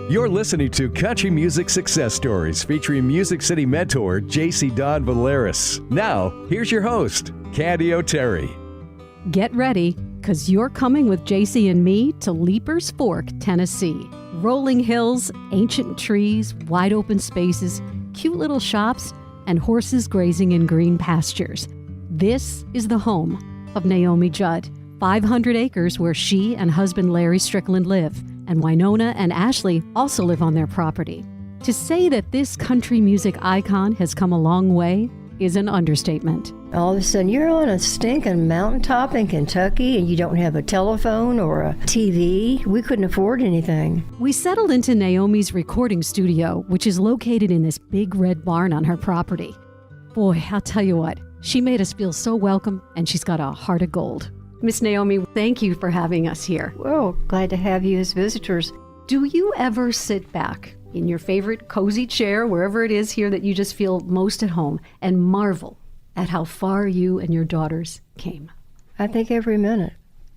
You're listening to Country Music Success Stories featuring Music City mentor JC Valeris. Now, here's your host, Candy O'Terry. Get ready, because you're coming with JC and me to Leapers Fork, Tennessee. Rolling hills, ancient trees, wide open spaces, cute little shops, and horses grazing in green pastures. This is the home of Naomi Judd, 500 acres where she and husband Larry Strickland live, and Winona and Ashley also live on their property. To say that this country music icon has come a long way is an understatement. All of a sudden, you're on a stinking mountaintop in Kentucky and you don't have a telephone or a TV. We couldn't afford anything. We settled into Naomi's recording studio, which is located in this big red barn on her property. Boy, I'll tell you what, she made us feel so welcome, and she's got a heart of gold. Miss Naomi, thank you for having us here. Well, glad to have you as visitors. Do you ever sit back in your favorite cozy chair, wherever it is here that you just feel most at home, and marvel at how far you and your daughters came? I think every minute.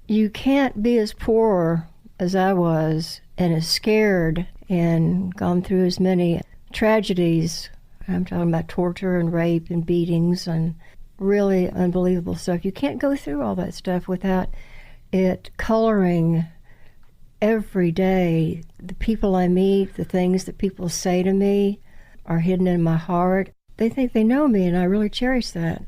You can't be as poor as I was and as scared and gone through as many tragedies. I'm talking about torture and rape and beatings and really unbelievable stuff. You can't go through all that stuff without it coloring every day. The people I meet, the things that people say to me are hidden in my heart. They think they know me, and I really cherish that.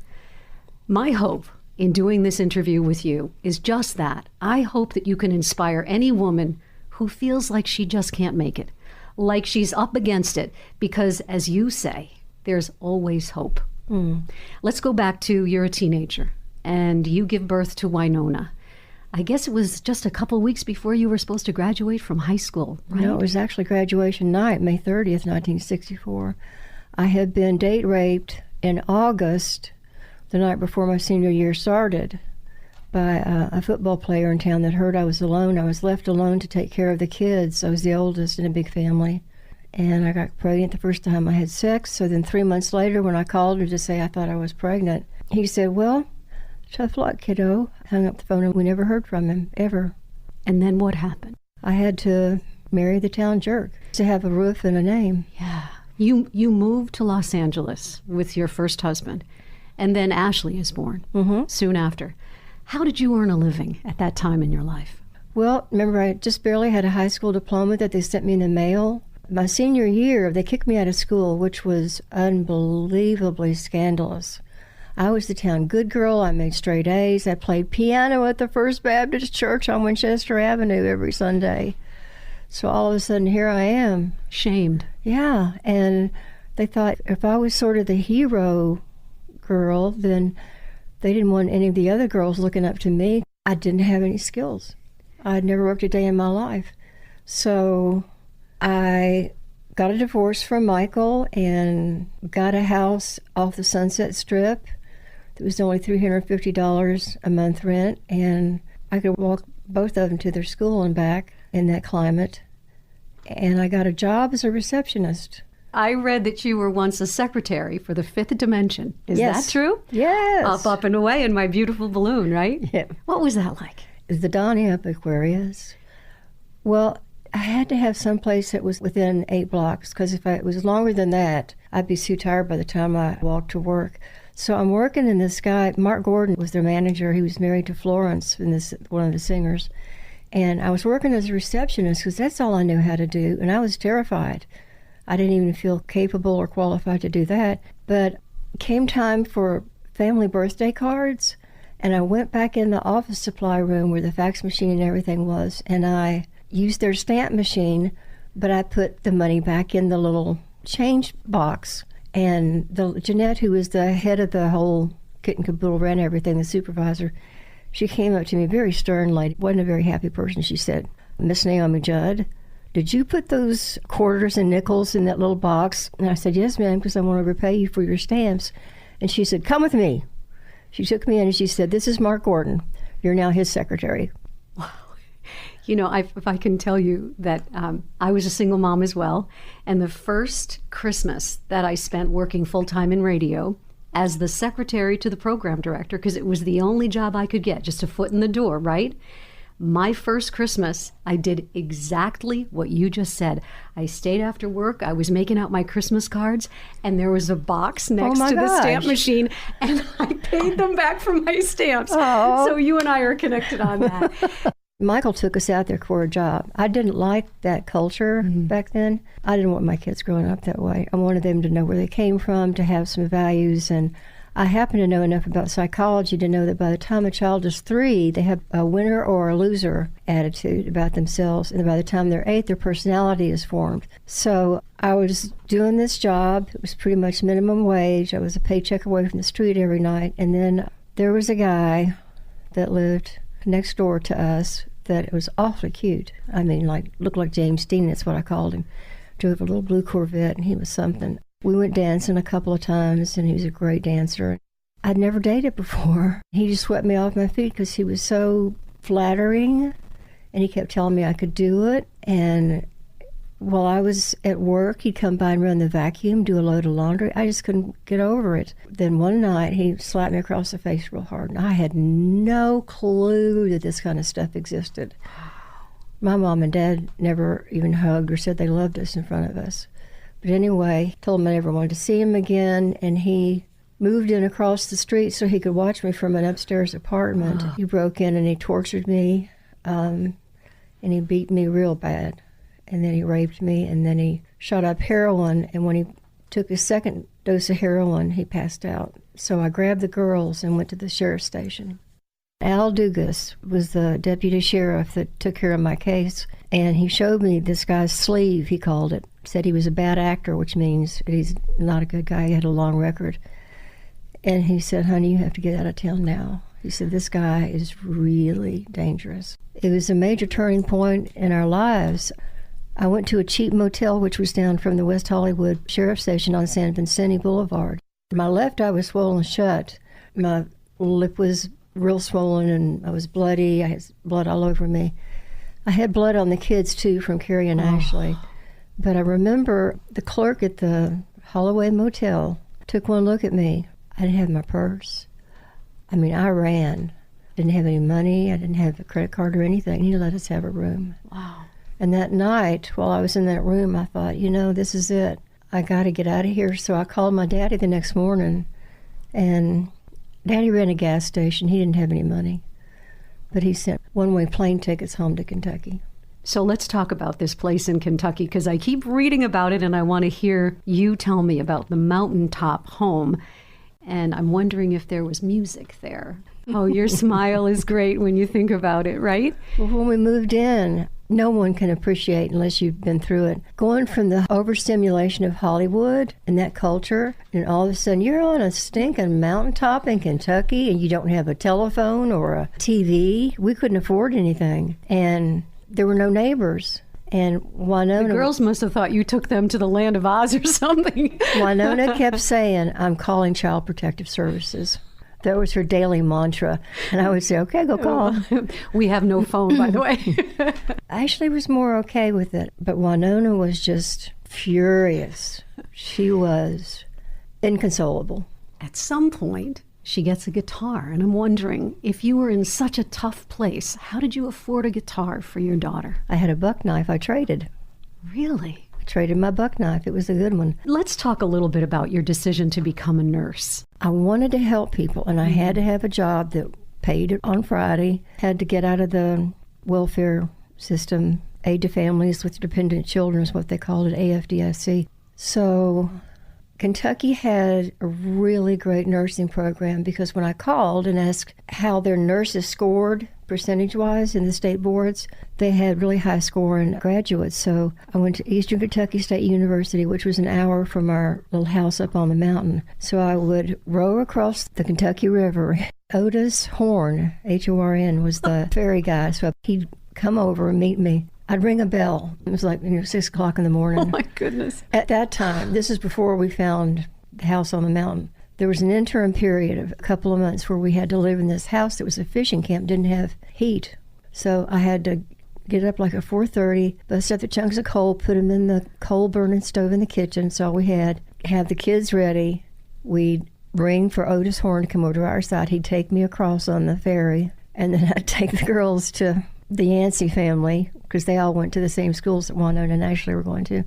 My hope in doing this interview with you is just that. I hope that you can inspire any woman who feels like she just can't make it, like she's up against it, because as you say, there's always hope. Let's go back to you're a teenager, and you give birth to Winona. I guess it was just a couple weeks before you were supposed to graduate from high school, right? No, it was actually graduation night, May 30th, 1964. I had been date raped in August, the night before my senior year started, by a football player in town that heard I was alone. I was left alone to take care of the kids. I was the oldest in a big family. And I got pregnant the first time I had sex. So then 3 months later, when I called her to say I thought I was pregnant, he said, well, tough luck, kiddo. Hung up the phone, and we never heard from him, ever. And then what happened? I had to marry the town jerk to have a roof and a name. Yeah. You moved to Los Angeles with your first husband, and then Ashley is born soon after. How did you earn a living at that time in your life? Well, remember, I just barely had a high school diploma that they sent me in the mail. My senior year, they kicked me out of school, which was unbelievably scandalous. I was the town good girl. I made straight A's. I played piano at the First Baptist Church on Winchester Avenue every Sunday. So all of a sudden, here I am. Shamed. Yeah, and they thought if I was sort of the hero girl, then they didn't want any of the other girls looking up to me. I didn't have any skills. I'd never worked a day in my life. So I got a divorce from Michael and got a house off the Sunset Strip. It was only $350 a month rent, and I could walk both of them to their school and back in that climate. And I got a job as a receptionist. I read that you were once a secretary for the Fifth Dimension. Is Yes. that true? Yes. Up and away in my beautiful balloon, right? Yeah. What was that like? The Donny up Aquarius. Well, I had to have some place that was within 8 blocks, because if it was longer than that, I'd be too tired by the time I walked to work. So I'm working, and this guy, Mark Gordon, was their manager. He was married to Florence, and one of the singers. And I was working as a receptionist because that's all I knew how to do, and I was terrified. I didn't even feel capable or qualified to do that. But it came time for family birthday cards, and I went back in the office supply room where the fax machine and everything was, and I used their stamp machine, but I put the money back in the little change box. And Jeanette, who was the head of the whole kit and caboodle, ran everything, the supervisor, she came up to me, very stern lady, wasn't a very happy person. She said, Miss Naomi Judd, did you put those quarters and nickels in that little box? And I said, yes, ma'am, because I want to repay you for your stamps. And she said, come with me. She took me in and she said, this is Mark Gordon. You're now his secretary. Wow. You know, if I can tell you that I was a single mom as well, and the first Christmas that I spent working full-time in radio as the secretary to the program director, because it was the only job I could get, just a foot in the door, right? My first Christmas, I did exactly what you just said. I stayed after work. I was making out my Christmas cards, and there was a box next to the stamp machine, and I paid them back for my stamps. Oh. So you and I are connected on that. Michael took us out there for a job. I didn't like that culture back then. I didn't want my kids growing up that way. I wanted them to know where they came from, to have some values, and I happen to know enough about psychology to know that by the time a child is 3, they have a winner or a loser attitude about themselves, and by the time they're 8, their personality is formed. So I was doing this job. It was pretty much minimum wage. I was a paycheck away from the street every night, and then there was a guy that lived next door to us that was awfully cute. I mean, like, looked like James Dean, that's what I called him. Drove a little blue Corvette, and he was something. We went dancing a couple of times, and he was a great dancer. I'd never dated before. He just swept me off my feet because he was so flattering, and he kept telling me I could do it. And while I was at work, he'd come by and run the vacuum, do a load of laundry. I just couldn't get over it. Then one night, he slapped me across the face real hard, and I had no clue that this kind of stuff existed. My mom and dad never even hugged or said they loved us in front of us. But anyway, told him I never wanted to see him again, and he moved in across the street so he could watch me from an upstairs apartment. He broke in and he tortured me, and he beat me real bad. And then he raped me, and then he shot up heroin, and when he took his second dose of heroin, he passed out. So I grabbed the girls and went to the sheriff's station. Al Dugas was the deputy sheriff that took care of my case, and he showed me this guy's sleeve, he called it. Said he was a bad actor, which means he's not a good guy. He had a long record. And he said, honey, you have to get out of town now. He said, this guy is really dangerous. It was a major turning point in our lives. I went to a cheap motel, which was down from the West Hollywood Sheriff's Station on San Vicente Boulevard. My left eye was swollen shut. My lip was real swollen, and I was bloody. I had blood all over me. I had blood on the kids, too, from Carrie and Ashley. But I remember the clerk at the Holloway Motel took one look at me. I didn't have my purse. I mean, I ran. Didn't have any money. I didn't have a credit card or anything. He let us have a room. Wow. And that night, while I was in that room, I thought, you know, this is it. I got to get out of here. So I called my daddy the next morning, and Daddy ran a gas station. He didn't have any money, but he sent one-way plane tickets home to Kentucky. So let's talk about this place in Kentucky, because I keep reading about it, and I want to hear you tell me about the Mountaintop home. And I'm wondering if there was music there. Oh, your smile is great when you think about it, right? Well, when we moved in, no one can appreciate unless you've been through it. Going from the overstimulation of Hollywood and that culture, and all of a sudden you're on a stinking mountaintop in Kentucky and you don't have a telephone or a TV. We couldn't afford anything. And there were no neighbors. And Winona... The girls must have thought you took them to the land of Oz or something. Winona kept saying, I'm calling Child Protective Services. That was her daily mantra. And I would say, okay, go call. We have no phone, by the way. Ashley was more okay with it, but Winona was just furious. She was inconsolable. At some point, she gets a guitar, and I'm wondering, if you were in such a tough place, how did you afford a guitar for your daughter? I had a buck knife I traded. Really? I traded my buck knife. It was a good one. Let's talk a little bit about your decision to become a nurse. I wanted to help people, and I had to have a job that paid it on Friday, had to get out of the welfare system. Aid to families with dependent children is what they called it, AFDIC. So Kentucky had a really great nursing program, because when I called and asked how their nurses scored percentage-wise in the state boards, they had really high scoring graduates. So I went to Eastern Kentucky State University, which was an hour from our little house up on the mountain. So I would row across the Kentucky River. Otis Horn, H-O-R-N, was the ferry guy. So he'd come over and meet me. I'd ring a bell. It was like 6 o'clock in the morning. Oh, my goodness. At that time, this is before we found the house on the mountain, there was an interim period of a couple of months where we had to live in this house that was a fishing camp, didn't have heat. So I had to get up like at 4:30, bust up the chunks of coal, put them in the coal-burning stove in the kitchen. That's all we had. Have the kids ready. We'd ring for Otis Horn to come over to our side. He'd take me across on the ferry, and then I'd take the girls to the Yancey family, because they all went to the same schools that Winona and Ashley were going to.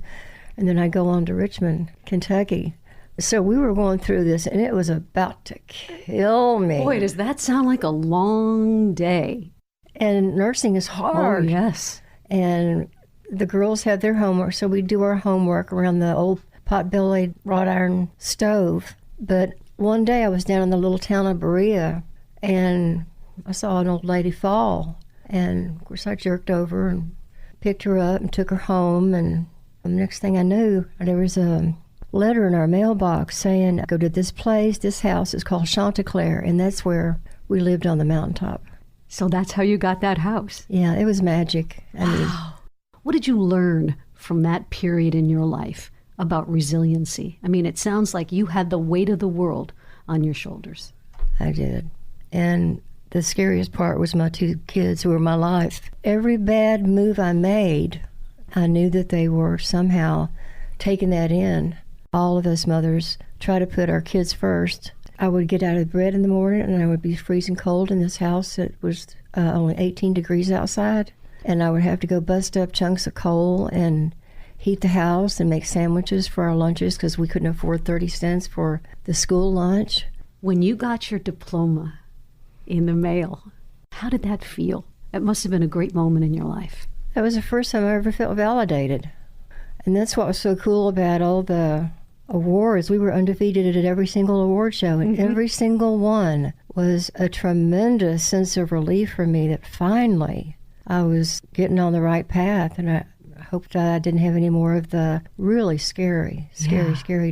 And then I'd go on to Richmond, Kentucky. So we were going through this, and it was about to kill me. Boy, does that sound like a long day. And nursing is hard. Oh, yes. And the girls had their homework, so we'd do our homework around the old pot-bellied wrought iron stove. But one day I was down in the little town of Berea, and I saw an old lady fall. And, of course, I jerked over and picked her up and took her home. And the next thing I knew, there was a letter in our mailbox saying, go to this place, this house is called Chanticleer, and that's where we lived on the mountaintop. So that's how you got that house? Yeah, it was magic. Wow. What did you learn from that period in your life about resiliency? I mean, it sounds like you had the weight of the world on your shoulders. I did. And the scariest part was my 2 kids who were my life. Every bad move I made, I knew that they were somehow taking that in. All of us mothers try to put our kids first. I would get out of bed in the morning and I would be freezing cold in this house. It was only 18 degrees outside. And I would have to go bust up chunks of coal and heat the house and make sandwiches for our lunches because we couldn't afford 30 cents for the school lunch. When you got your diploma in the mail, how did that feel? It must have been a great moment in your life. That was the first time I ever felt validated. And that's what was so cool about all the awards. We were undefeated at every single award show, and every single one was a tremendous sense of relief for me that finally I was getting on the right path. And I hoped I didn't have any more of the really scary,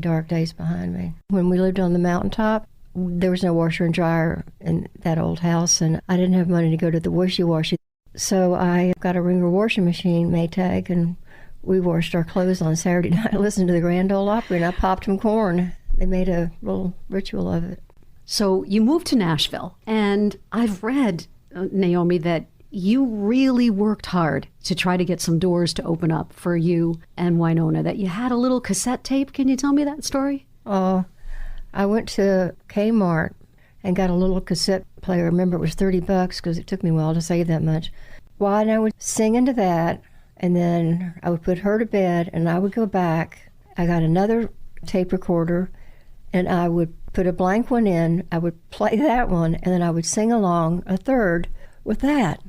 dark days behind me. When we lived on the mountaintop, there was no washer and dryer in that old house, and I didn't have money to go to the wishy-washy. So I got a Ringer washing machine, Maytag, and we washed our clothes on Saturday night, listened to the Grand Ole Opry, and I popped them corn. They made a little ritual of it. So you moved to Nashville, and I've read, Naomi, that you really worked hard to try to get some doors to open up for you and Winona, that you had a little cassette tape. Can you tell me that story? Oh, I went to Kmart and got a little cassette player. I remember it was $30 because it took me a while to save that much. Well, and I would sing into that, and then I would put her to bed, and I would go back. I got another tape recorder, and I would put a blank one in. I would play that one, and then I would sing along a third with that.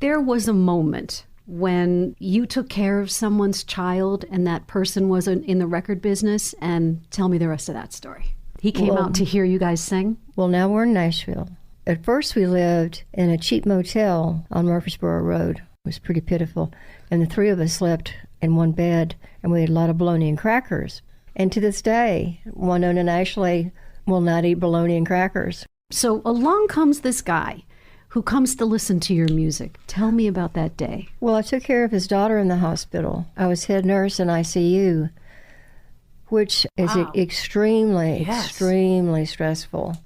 There was a moment when you took care of someone's child and that person was in the record business, and tell me the rest of that story. He came out to hear you guys sing? Well, now we're in Nashville. At first we lived in a cheap motel on Murfreesboro Road. It was pretty pitiful. And the 3 of us slept in one bed, and we had a lot of bologna and crackers. And to this day, Winona and Ashley will not eat bologna and crackers. So along comes this guy who comes to listen to your music. Tell me about that day. Well, I took care of his daughter in the hospital. I was head nurse in ICU, which is extremely stressful.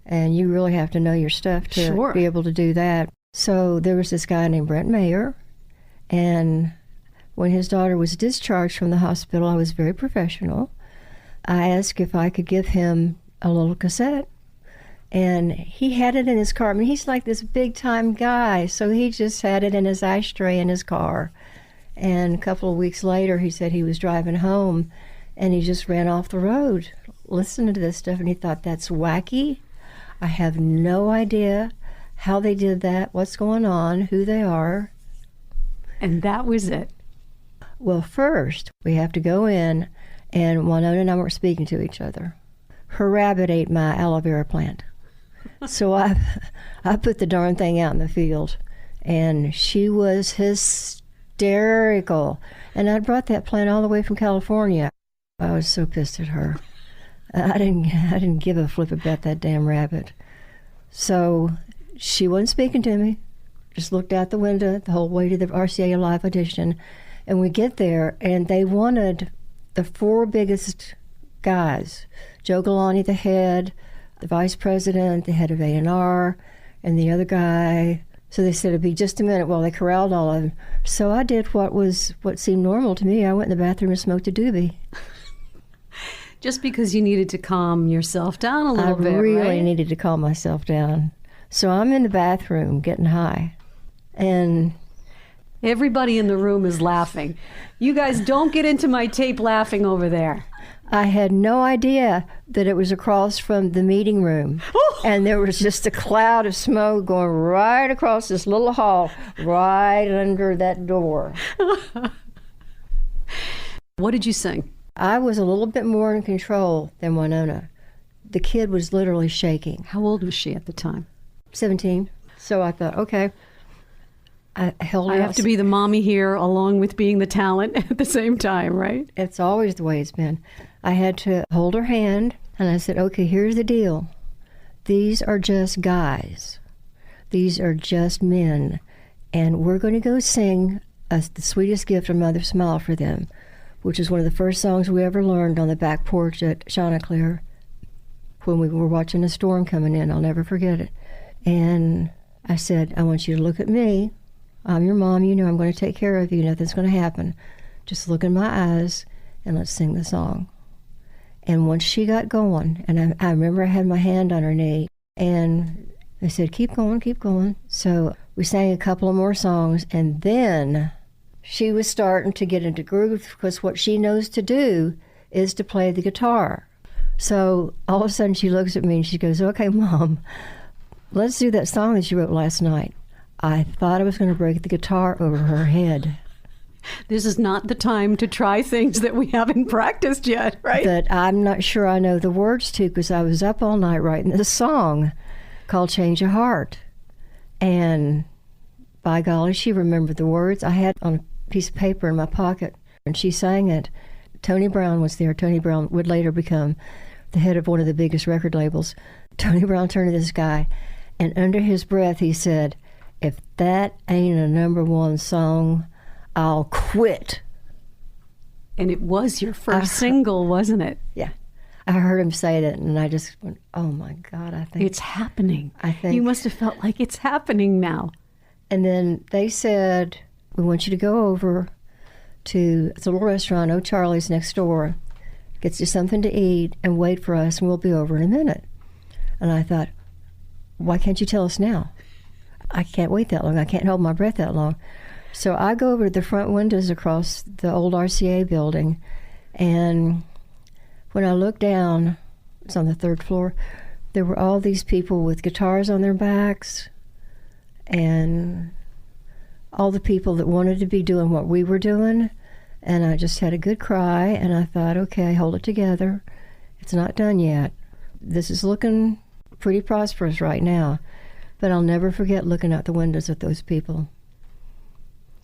And you really have to know your stuff to be able to do that. So there was this guy named Brent Mayer, and when his daughter was discharged from the hospital, I was very professional. I asked if I could give him a little cassette. And he had it in his car. I mean, he's like this big-time guy, so he just had it in his ashtray in his car. And a couple of weeks later, he said he was driving home, and he just ran off the road listening to this stuff, and he thought, that's wacky. I have no idea how they did that, what's going on, who they are. And that was it. Well, first, we have to go in, and Winona and I were speaking to each other. Her rabbit ate my aloe vera plant. So I put the darn thing out in the field, and she was hysterical. And I brought that plant all the way from California. I was so pissed at her. I didn't give a flip about that damn rabbit. So she wasn't speaking to me, just looked out the window the whole way to the RCA Live audition. And we get there, and they wanted the 4 biggest guys. Joe Galante, the head, the vice president, the head of A&R, and the other guy. So they said it'd be just a minute while they corralled all of them. So I did what seemed normal to me. I went in the bathroom and smoked a doobie. Just because you needed to calm yourself down a little bit, I really right? needed to calm myself down. So I'm in the bathroom getting high. And Everybody in the room is laughing. You guys don't get into my tape laughing over there. I had no idea that it was across from the meeting room. And there was just a cloud of smoke going right across this little hall, right under that door. What did you sing? I was a little bit more in control than Winona. The kid was literally shaking. How old was she at the time? 17. So I thought, okay. I have to be the mommy here along with being the talent at the same time, right? It's always the way it's been. I had to hold her hand, and I said, okay, here's the deal. These are just guys. These are just men. And we're going to go sing The Sweetest Gift a Mother Smile for them, which is one of the first songs we ever learned on the back porch at Chanticleer when we were watching a storm coming in. I'll never forget it. And I said, I want you to look at me. I'm your mom. You know I'm going to take care of you. Nothing's going to happen. Just look in my eyes and let's sing the song. And once she got going, and I remember I had my hand on her knee, and I said, keep going, keep going. So we sang a couple of more songs, and then she was starting to get into groove because what she knows to do is to play the guitar. So all of a sudden she looks at me and she goes, okay, Mom, let's do that song that you wrote last night. I thought I was going to break the guitar over her head. This is not the time to try things that we haven't practiced yet, right? That I'm not sure I know the words to because I was up all night writing this song called Change Your Heart. And by golly, she remembered the words. I had on a piece of paper in my pocket, and she sang it. Tony Brown was there. Tony Brown would later become the head of one of the biggest record labels. Tony Brown turned to this guy, and under his breath he said, if that ain't a #1 song, I'll quit. And it was your first single, wasn't it? Yeah. I heard him say that, and I just went, oh, my God, I think... It's happening. I think... You must have felt like it's happening now. And then they said, we want you to go over to a little restaurant, O'Charlie's next door, get you something to eat, and wait for us, and we'll be over in a minute. And I thought, why can't you tell us now? I can't wait that long. I can't hold my breath that long. So I go over to the front windows across the old RCA building, and when I look down, it's on the 3rd floor, there were all these people with guitars on their backs, and all the people that wanted to be doing what we were doing, and I just had a good cry, and I thought, okay, hold it together. It's not done yet. This is looking pretty prosperous right now, but I'll never forget looking out the windows at those people.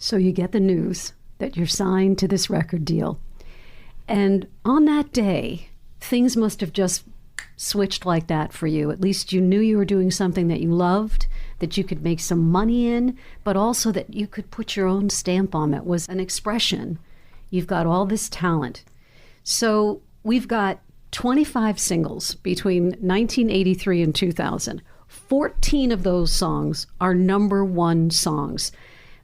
So you get the news that you're signed to this record deal. And on that day, things must have just switched like that for you. At least you knew you were doing something that you loved, that you could make some money in, but also that you could put your own stamp on it. Was an expression. You've got all this talent. So we've got 25 singles between 1983 and 2000. 14 of those songs are #1 songs.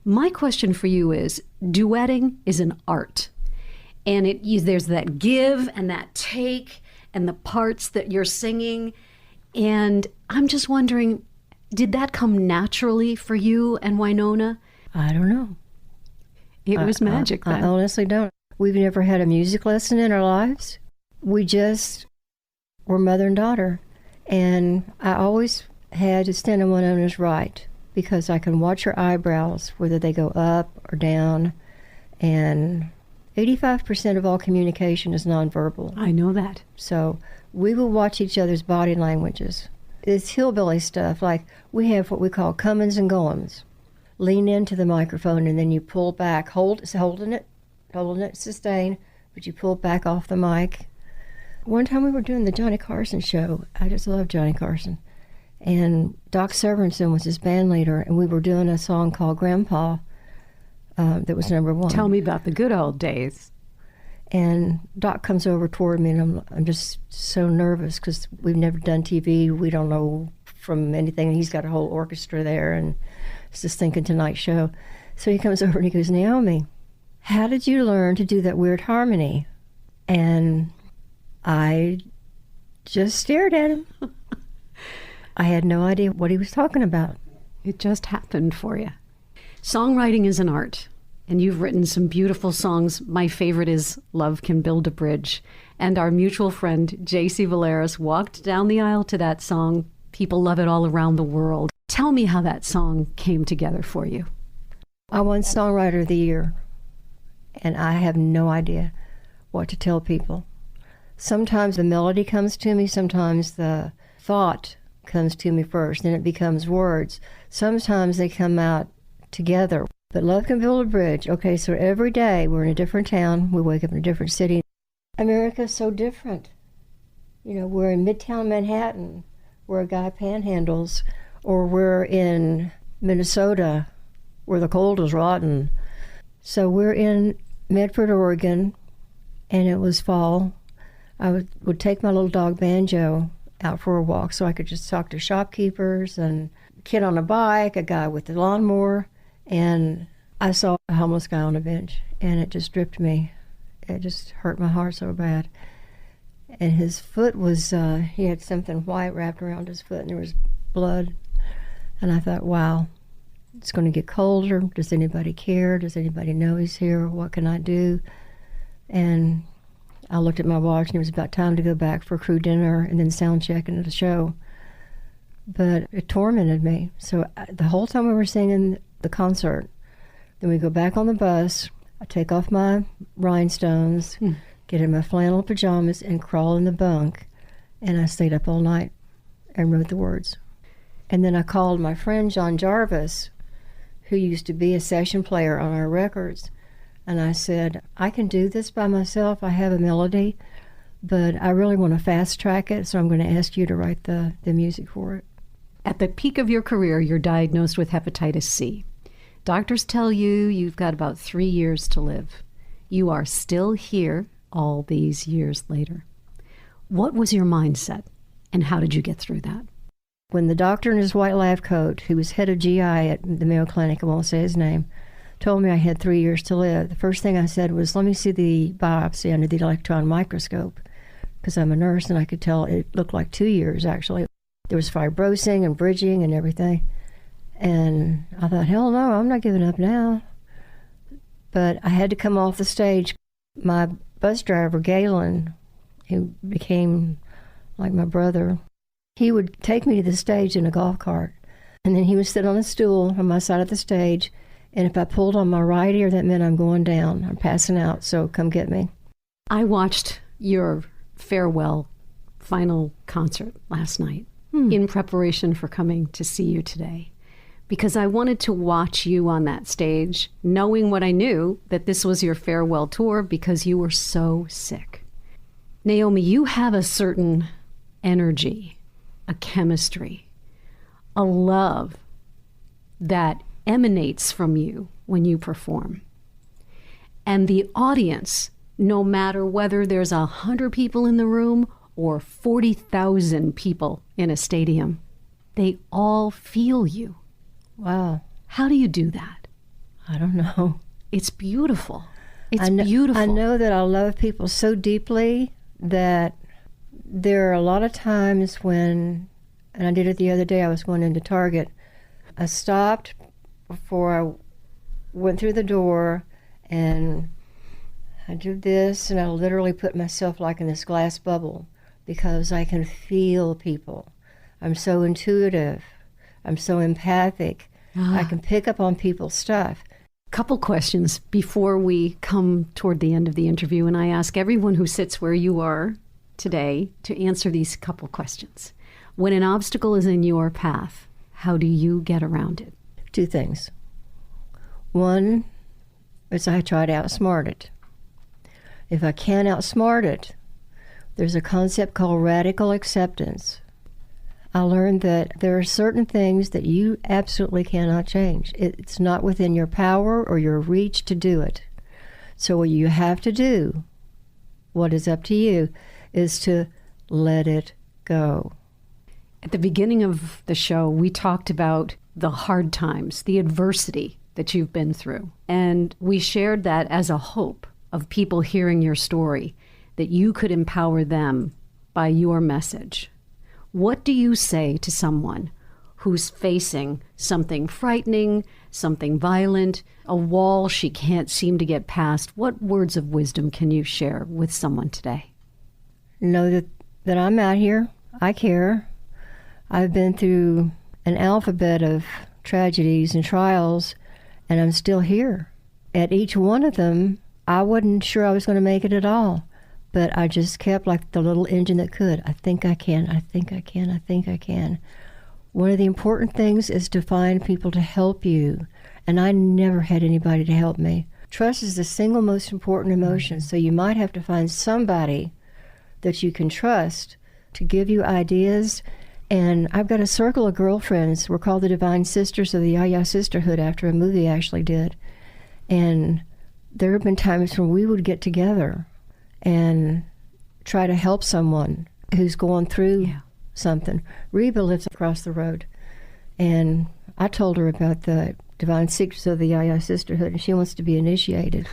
My question for you is, duetting is an art. And there's that give and that take and the parts that you're singing. And I'm just wondering, did that come naturally for you and Winona? I don't know. It was magic then. I honestly don't. We've never had a music lesson in our lives. We just were mother and daughter. And I always had to stand on Winona's right because I can watch her eyebrows, whether they go up or down. And 85% of all communication is nonverbal. I know that. So we will watch each other's body languages. It's hillbilly stuff, like we have what we call comings and goings. Lean into the microphone and then you pull back, holding it, sustain, but you pull back off the mic. One time we were doing the Johnny Carson show. I just love Johnny Carson. And Doc Severinsen was his band leader, and we were doing a song called Grandpa that was #1. Tell me about the good old days. And Doc comes over toward me, and I'm just so nervous because we've never done TV. We don't know from anything. He's got a whole orchestra there, and it's this Thinking Tonight show. So he comes over and he goes, Naomi, how did you learn to do that weird harmony? And I just stared at him. I had no idea what he was talking about. It just happened for you. Songwriting is an art, and you've written some beautiful songs. My favorite is Love Can Build a Bridge. And our mutual friend, JC Valeris, walked down the aisle to that song. People love it all around the world. Tell me how that song came together for you. I won Songwriter of the Year, and I have no idea what to tell people. Sometimes the melody comes to me, sometimes the thought comes to me first, then it becomes words. Sometimes they come out together. But Love Can Build a Bridge. Okay, so every day we're in a different town, we wake up in a different city. America's so different. You know, we're in Midtown Manhattan, where a guy panhandles, or we're in Minnesota, where the cold is rotten. So we're in Medford, Oregon, and it was fall. I would take my little dog Banjo out for a walk so I could just talk to shopkeepers and a kid on a bike, a guy with a lawnmower, and I saw a homeless guy on a bench, and it just gripped me. It just hurt my heart so bad. And his foot was, he had something white wrapped around his foot, and there was blood. And I thought, wow, it's going to get colder. Does anybody care? Does anybody know he's here? What can I do? And I looked at my watch, and it was about time to go back for crew dinner and then sound check into the show. But it tormented me. So the whole time we were singing the concert, then we go back on the bus, I take off my rhinestones, get in my flannel pajamas, and crawl in the bunk. And I stayed up all night and wrote the words. And then I called my friend John Jarvis, who used to be a session player on our records. And I said, I can do this by myself. I have a melody, but I really want to fast track it, so I'm going to ask you to write the music for it. At the peak of your career, you're diagnosed with hepatitis C. Doctors tell you you've got about 3 years to live. You are still here all these years later. What was your mindset, and how did you get through that? When the doctor in his white lab coat, who was head of GI at the Mayo Clinic, I won't say his name, told me I had 3 years to live, the first thing I said was, let me see the biopsy under the electron microscope, because I'm a nurse and I could tell it looked like 2 years, actually. There was fibrosing and bridging and everything. And I thought, hell no, I'm not giving up now. But I had to come off the stage. My bus driver, Galen, who became like my brother, he would take me to the stage in a golf cart. And then he would sit on a stool on my side of the stage. And if I pulled on my right ear, that meant I'm going down. I'm passing out, so come get me. I watched your farewell final concert last night in preparation for coming to see you today, because I wanted to watch you on that stage, knowing what I knew, that this was your farewell tour because you were so sick. Naomi, you have a certain energy, a chemistry, a love that emanates from you when you perform. And the audience, no matter whether there's 100 people in the room or 40,000 people in a stadium, they all feel you. Wow. How do you do that? I don't know. It's beautiful. It's beautiful. I know that I love people so deeply that there are a lot of times when, and I did it the other day, I was going into Target. I stopped before I went through the door, and I did this, and I literally put myself like in this glass bubble because I can feel people. I'm so intuitive. I'm so empathic. I can pick up on people's stuff. Couple questions before we come toward the end of the interview, and I ask everyone who sits where you are today to answer these couple questions. When an obstacle is in your path, how do you get around it? 2 things. One is I try to outsmart it. If I can't outsmart it, there's a concept called radical acceptance. I learned that there are certain things that you absolutely cannot change. It's not within your power or your reach to do it. So what you have to do, what is up to you, is to let it go. At the beginning of the show, we talked about the hard times, the adversity that you've been through. And we shared that as a hope of people hearing your story, that you could empower them by your message. What do you say to someone who's facing something frightening, something violent, a wall she can't seem to get past, what words of wisdom can you share with someone today? Know that I'm out here. I care. I've been through an alphabet of tragedies and trials, and I'm still here. At each one of them, I wasn't sure I was going to make it at all, but I just kept like the little engine that could. I think I can, I think I can, I think I can. One of the important things is to find people to help you, and I never had anybody to help me. Trust is the single most important emotion, so you might have to find somebody that you can trust to give you ideas. And I've got a circle of girlfriends. We're called the Divine Sisters of the Yaya Sisterhood after a movie I actually did. And there have been times when we would get together and try to help someone who's going through something. Reba lives across the road, and I told her about the Divine Secrets of the Yaya Sisterhood, and she wants to be initiated.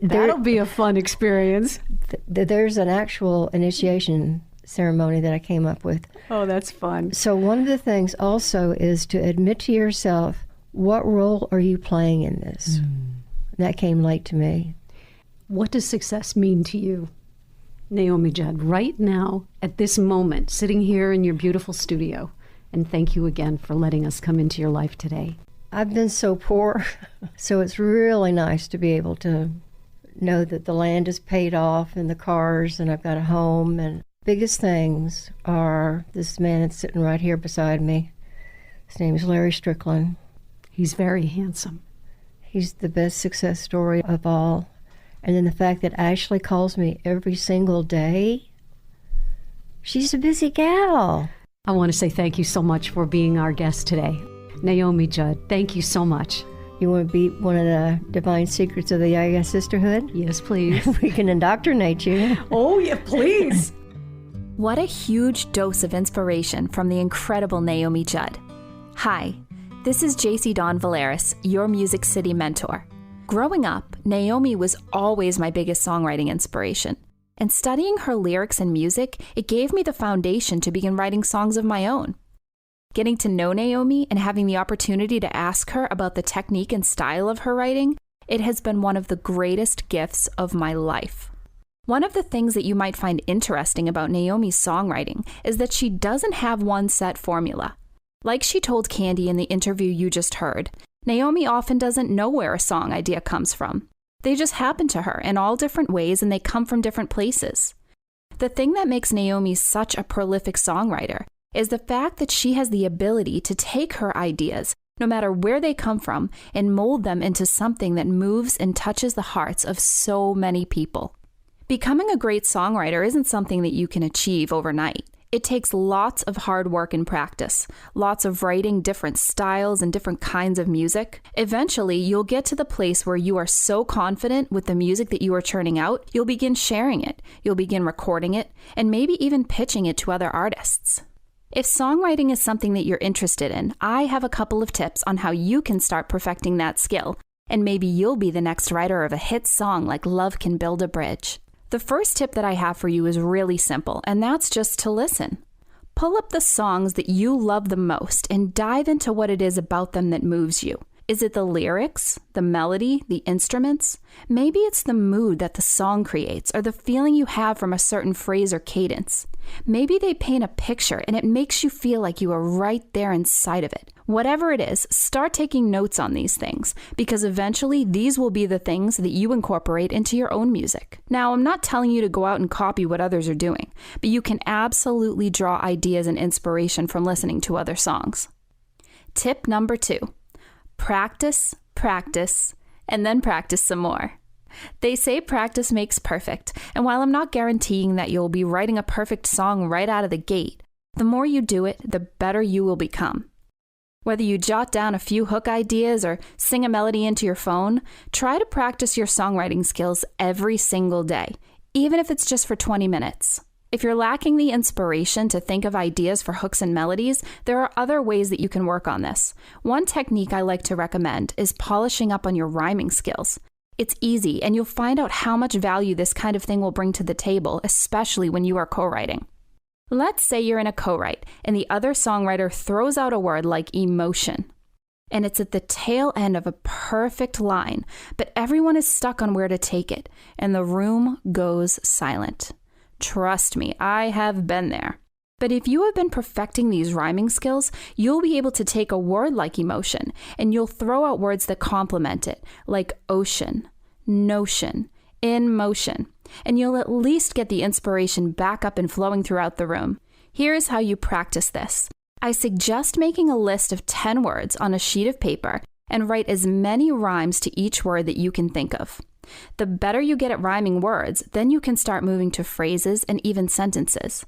That'll be a fun experience. There's an actual initiation ceremony that I came up with. Oh, that's fun. So one of the things also is to admit to yourself, what role are you playing in this? That came late to me. What does success mean to you, Naomi Judd, right now, at this moment, sitting here in your beautiful studio? And thank you again for letting us come into your life today. I've been so poor, so it's really nice to be able to know that the land is paid off and the cars, and I've got a home. And biggest things are this man that's sitting right here beside me. His name is Larry Strickland. He's very handsome. He's the best success story of all. And then the fact that Ashley calls me every single day. She's a busy gal. I want to say thank you so much for being our guest today. Naomi Judd, thank you so much. You want to be one of the Divine Secrets of the Yaya Sisterhood? Yes, please. We can indoctrinate you. Oh, yeah, please. What a huge dose of inspiration from the incredible Naomi Judd. Hi, this is JC Valeris, your Music City mentor. Growing up, Naomi was always my biggest songwriting inspiration. And studying her lyrics and music, it gave me the foundation to begin writing songs of my own. Getting to know Naomi and having the opportunity to ask her about the technique and style of her writing, it has been one of the greatest gifts of my life. One of the things that you might find interesting about Naomi's songwriting is that she doesn't have one set formula. Like she told Candy in the interview you just heard, Naomi often doesn't know where a song idea comes from. They just happen to her in all different ways, and they come from different places. The thing that makes Naomi such a prolific songwriter is the fact that she has the ability to take her ideas, no matter where they come from, and mold them into something that moves and touches the hearts of so many people. Becoming a great songwriter isn't something that you can achieve overnight. It takes lots of hard work and practice, lots of writing different styles and different kinds of music. Eventually, you'll get to the place where you are so confident with the music that you are churning out, you'll begin sharing it, you'll begin recording it, and maybe even pitching it to other artists. If songwriting is something that you're interested in, I have a couple of tips on how you can start perfecting that skill, and maybe you'll be the next writer of a hit song like Love Can Build a Bridge. The first tip that I have for you is really simple, and that's just to listen. Pull up the songs that you love the most and dive into what it is about them that moves you. Is it the lyrics, the melody, the instruments? Maybe it's the mood that the song creates or the feeling you have from a certain phrase or cadence. Maybe they paint a picture and it makes you feel like you are right there inside of it. Whatever it is, start taking notes on these things, because eventually these will be the things that you incorporate into your own music. Now, I'm not telling you to go out and copy what others are doing, but you can absolutely draw ideas and inspiration from listening to other songs. Tip number 2. Practice, practice, and then practice some more. They say practice makes perfect, and while I'm not guaranteeing that you'll be writing a perfect song right out of the gate, the more you do it, the better you will become. Whether you jot down a few hook ideas or sing a melody into your phone, try to practice your songwriting skills every single day, even if it's just for 20 minutes. If you're lacking the inspiration to think of ideas for hooks and melodies, there are other ways that you can work on this. One technique I like to recommend is polishing up on your rhyming skills. It's easy, and you'll find out how much value this kind of thing will bring to the table, especially when you are co-writing. Let's say you're in a co-write and the other songwriter throws out a word like emotion. And it's at the tail end of a perfect line, but everyone is stuck on where to take it, and the room goes silent. Trust me, I have been there. But if you have been perfecting these rhyming skills, you'll be able to take a word like emotion, and you'll throw out words that complement it, like ocean, notion, in motion, and you'll at least get the inspiration back up and flowing throughout the room. Here's how you practice this. I suggest making a list of 10 words on a sheet of paper and write as many rhymes to each word that you can think of. The better you get at rhyming words, then you can start moving to phrases and even sentences.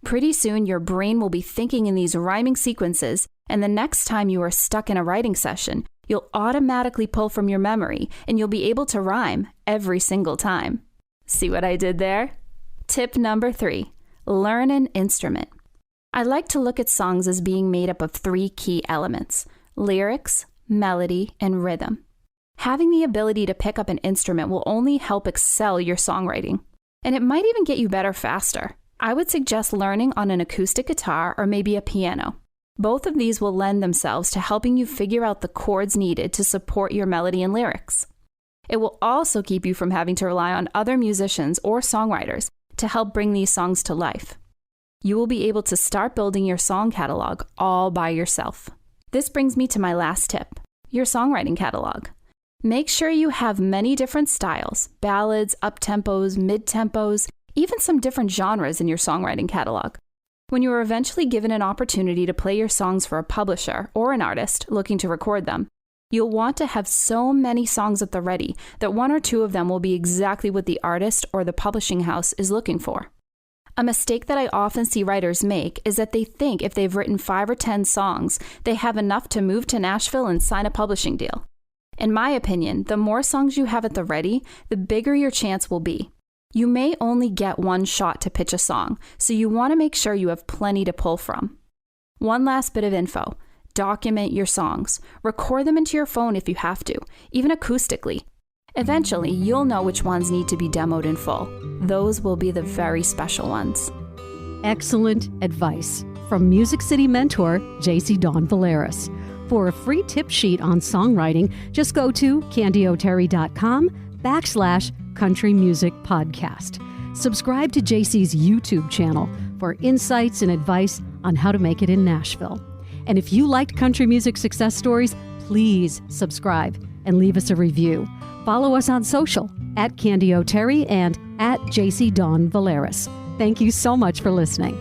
Pretty soon, your brain will be thinking in these rhyming sequences, and the next time you are stuck in a writing session, you'll automatically pull from your memory, and you'll be able to rhyme every single time. See what I did there? Tip number 3, learn an instrument. I like to look at songs as being made up of 3 key elements: lyrics, melody, and rhythm. Having the ability to pick up an instrument will only help excel your songwriting, and it might even get you better faster. I would suggest learning on an acoustic guitar or maybe a piano. Both of these will lend themselves to helping you figure out the chords needed to support your melody and lyrics. It will also keep you from having to rely on other musicians or songwriters to help bring these songs to life. You will be able to start building your song catalog all by yourself. This brings me to my last tip, your songwriting catalog. Make sure you have many different styles, ballads, up-tempos, mid-tempos, even some different genres in your songwriting catalog. When you are eventually given an opportunity to play your songs for a publisher or an artist looking to record them, you'll want to have so many songs at the ready that 1 or 2 of them will be exactly what the artist or the publishing house is looking for. A mistake that I often see writers make is that they think if they've written 5 or 10 songs, they have enough to move to Nashville and sign a publishing deal. In my opinion, the more songs you have at the ready, the bigger your chance will be. You may only get 1 shot to pitch a song, so you want to make sure you have plenty to pull from. One last bit of info. Document your songs. Record them into your phone if you have to, even acoustically. Eventually, you'll know which ones need to be demoed in full. Those will be the very special ones. Excellent advice from Music City mentor JC Valeris. For a free tip sheet on songwriting, just go to candyoterry.com/country music podcast. Subscribe to JC's YouTube channel for insights and advice on how to make it in Nashville. And if you liked country music success stories, please subscribe and leave us a review. Follow us on social @CandyOTerry and @JC Valeris. Thank you so much for listening.